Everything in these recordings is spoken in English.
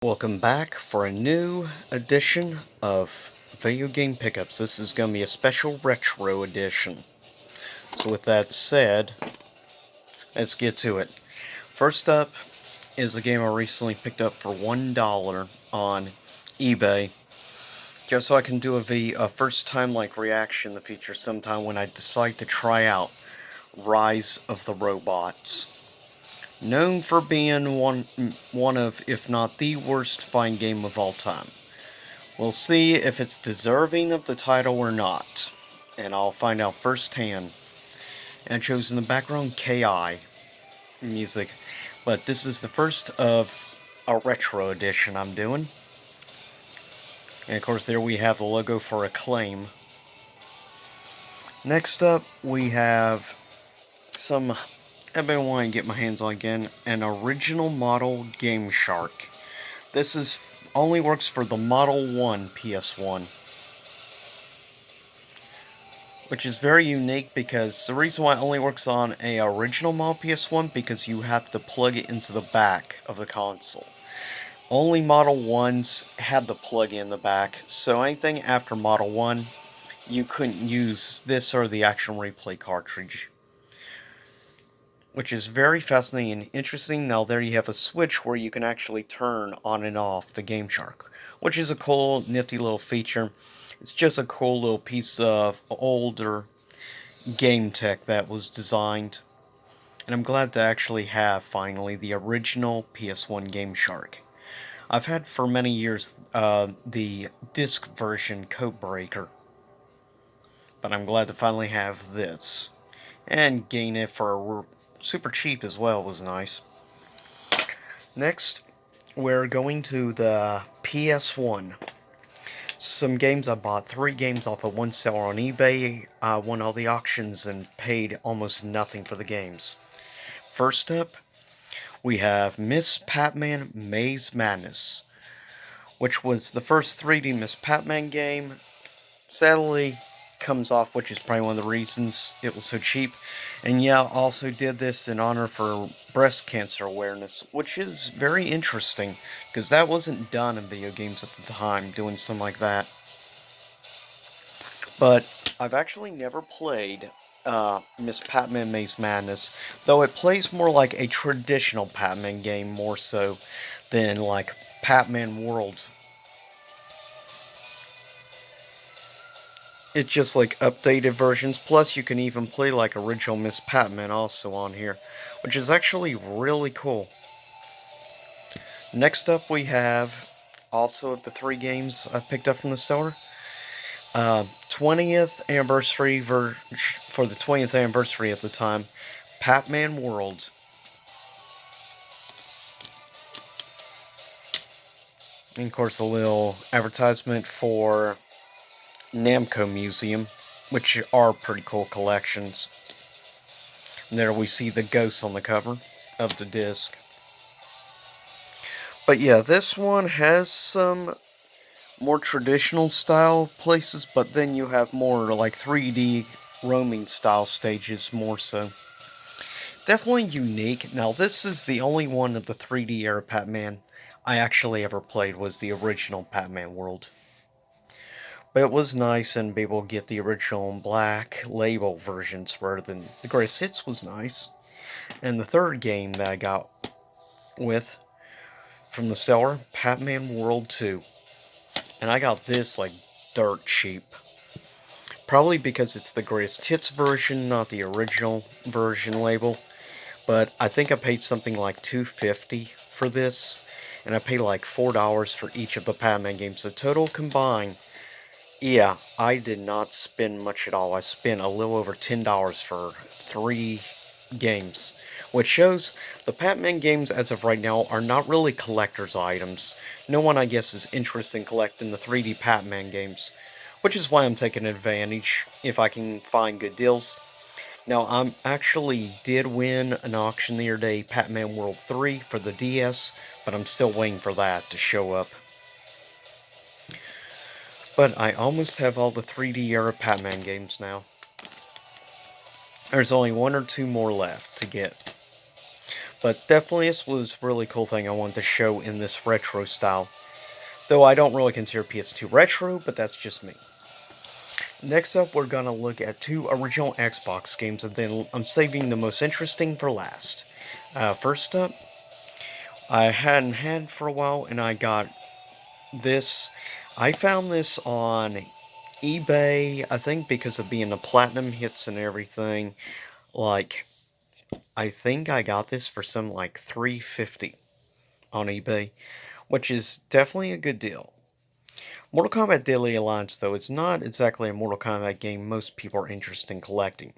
Welcome back for a new edition of Video Game Pickups. This is going to be a special retro edition. So with that said, let's get to it. First up is a game I recently picked up for $1 on eBay. Just so I can do a first time reaction in the future sometime when I decide to try out Rise of the Robots. Known for being one of, if not the worst fighting game of all time. We'll see if it's deserving of the title or not, and I'll find out firsthand. And it shows in the background KI music, but this is the first of a retro edition I'm doing. And of course there we have the logo for Acclaim. Next up we have some, I've been wanting to get my hands on again, an original model Game Shark. This is only works for the Model 1 PS1. Which is very unique because the reason why it only works on a original model PS1 because you have to plug it into the back of the console. Only Model 1s had the plug in the back, so anything after Model 1, you couldn't use this or the Action Replay cartridge. Which is very fascinating and interesting. Now there you have a switch where you can actually turn on and off the Game Shark, which is a cool, nifty little feature. It's just a cool little piece of older game tech that was designed. And I'm glad to actually have, finally, the original PS1 Game Shark. I've had for many years the disc version Codebreaker. But I'm glad to finally have this. And gain it for super cheap as well was nice. Next, we're going to the PS1. Some games I bought, 3 games off of one seller on eBay. I won all the auctions and paid almost nothing for the games. First up, we have Miss Patman Maze Madness, which was the first 3D Miss Patman game. Sadly, comes off, which is probably one of the reasons it was so cheap. And yeah, also did this in honor for breast cancer awareness, which is very interesting, because that wasn't done in video games at the time, doing something like that. But I've actually never played Miss Patman Maze Madness, though it plays more like a traditional Patman game, more so than like Patman World. It's just like updated versions, plus you can even play like original Miss Patman also on here, which is actually really cool. Next up we have also the 3 games I picked up from the store. 20th anniversary for the 20th anniversary at the time, Patman World. And of course a little advertisement for Namco Museum, which are pretty cool collections. And there we see the ghosts on the cover of the disc. But yeah, this one has some more traditional style places, but then you have more like 3D roaming style stages more so. Definitely unique. Now this is the only one of the 3D era Patman I actually ever played, was the original Patman World. But it was nice and be able to get the original black label versions rather than the greatest hits was nice. And the third game that I got with from the seller, Patman World 2. And I got this like dirt cheap. Probably because it's the greatest hits version, not the original version label. But I think I paid something like $2.50 for this. And I paid like $4 for each of the Patman games. The total combined, yeah, I did not spend much at all. I spent a little over $10 for 3 games. Which shows the Patman games as of right now are not really collector's items. No one, I guess, is interested in collecting the 3D Patman games. Which is why I'm taking advantage if I can find good deals. Now, I actually did win an auction the other day, Patman World 3 for the DS, but I'm still waiting for that to show up. But I almost have all the 3D era Patman games now. There's only 1 or 2 more left to get. But definitely this was a really cool thing I wanted to show in this retro style. Though I don't really consider PS2 retro, but that's just me. Next up, we're gonna look at two original Xbox games, and then I'm saving the most interesting for last. First up, I hadn't had for a while, and I got this. I found this on eBay, I think because of being the platinum hits and everything. Like, I think I got this for some like $350 on eBay, which is definitely a good deal. Mortal Kombat Deadly Alliance, though, it's not exactly a Mortal Kombat game most people are interested in collecting.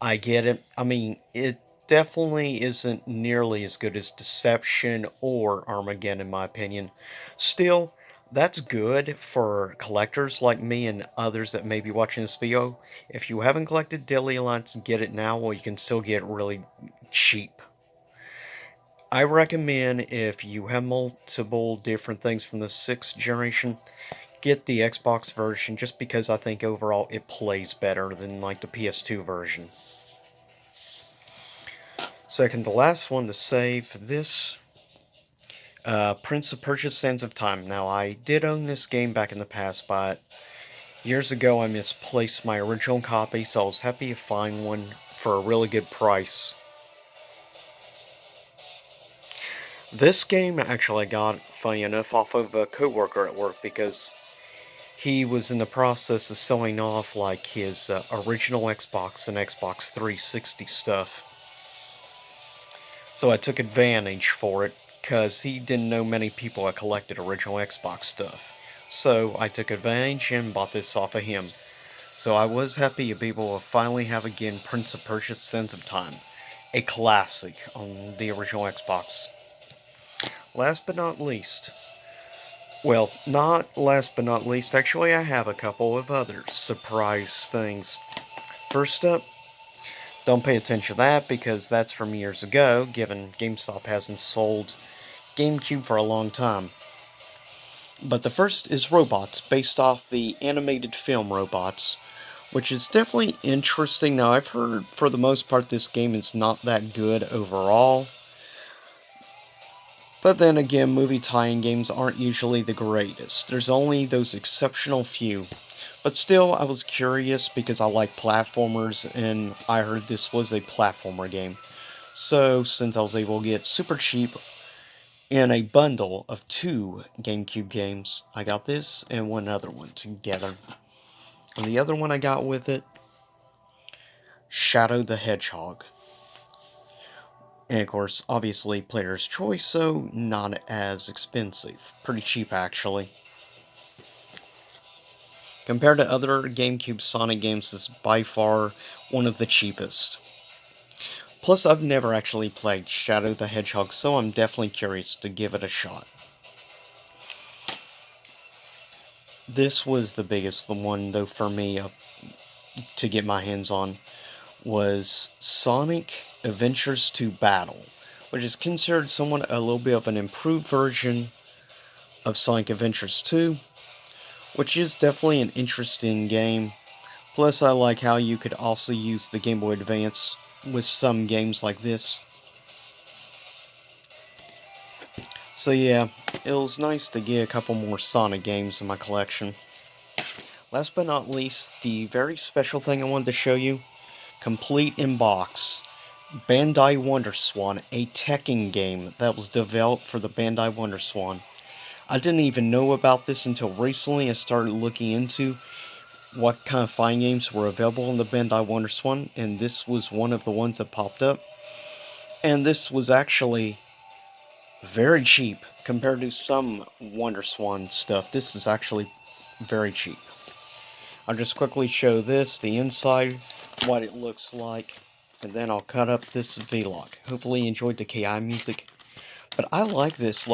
I get it. I mean, it definitely isn't nearly as good as Deception or Armageddon, in my opinion. Still, that's good for collectors like me and others that may be watching this video. If you haven't collected Deadly Alliance, get it now, or you can still get it really cheap. I recommend if you have multiple different things from the 6th generation, get the Xbox version just because I think overall it plays better than like the PS2 version. Second to last one to save this, Prince of Persia: Sands of Time. Now I did own this game back in the past, but years ago I misplaced my original copy, so I was happy to find one for a really good price. This game actually I got, funny enough, off of a coworker at work because he was in the process of selling off like his original Xbox and Xbox 360 stuff. So I took advantage for it because he didn't know many people that collected original Xbox stuff. So I took advantage and bought this off of him. So I was happy to be able to finally have again Prince of Persia: Sands of Time, a classic on the original Xbox. Last but not least, well, not last but not least, actually I have a couple of other surprise things. First up, don't pay attention to that because that's from years ago, given GameStop hasn't sold GameCube for a long time. But the first is Robots, based off the animated film Robots, which is definitely interesting. Now, I've heard for the most part this game is not that good overall. But then again, movie tie-in games aren't usually the greatest. There's only those exceptional few. But still, I was curious because I like platformers, and I heard this was a platformer game. So, since I was able to get super cheap in a bundle of 2 GameCube games, I got this and one other one together. And the other one I got with it, Shadow the Hedgehog. And of course, obviously, player's choice, so not as expensive. Pretty cheap, actually. Compared to other GameCube Sonic games, this is by far one of the cheapest. Plus, I've never actually played Shadow the Hedgehog, so I'm definitely curious to give it a shot. This was the biggest one, though, for me to get my hands on, was Sonic Adventures 2 Battle, which is considered somewhat a little bit of an improved version of Sonic Adventures 2, which is definitely an interesting game. Plus, I like how you could also use the Game Boy Advance with some games like this. So yeah, it was nice to get a couple more Sonic games in my collection. Last but not least, the very special thing I wanted to show you, complete in box, Bandai WonderSwan, a Tekken game that was developed for the Bandai WonderSwan. I didn't even know about this until recently. I started looking into what kind of fighting games were available on the Bandai WonderSwan, and this was one of the ones that popped up. And this was actually very cheap compared to some WonderSwan stuff. This is actually very cheap. I'll just quickly show this, the inside, what it looks like, and then I'll cut up this vlog. Hopefully you enjoyed the KI music. But I like this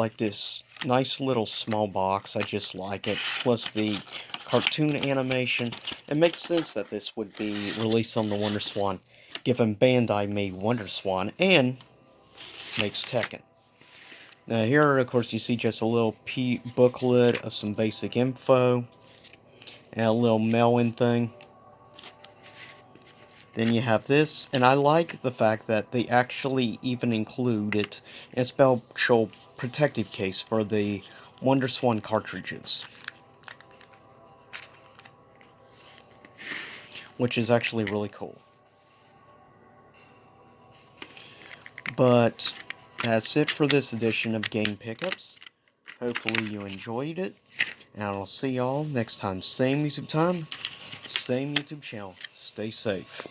nice little small box. I just like it. Plus the cartoon animation. It makes sense that this would be released on the WonderSwan, given Bandai made WonderSwan and makes Tekken. Now here, of course, you see just a little booklet of some basic info and a little mail-in thing. Then you have this, and I like the fact that they actually even included a special protective case for the WonderSwan cartridges, which is actually really cool. But that's it for this edition of Game Pickups. Hopefully you enjoyed it, and I'll see y'all next time. Same YouTube time, same YouTube channel. Stay safe.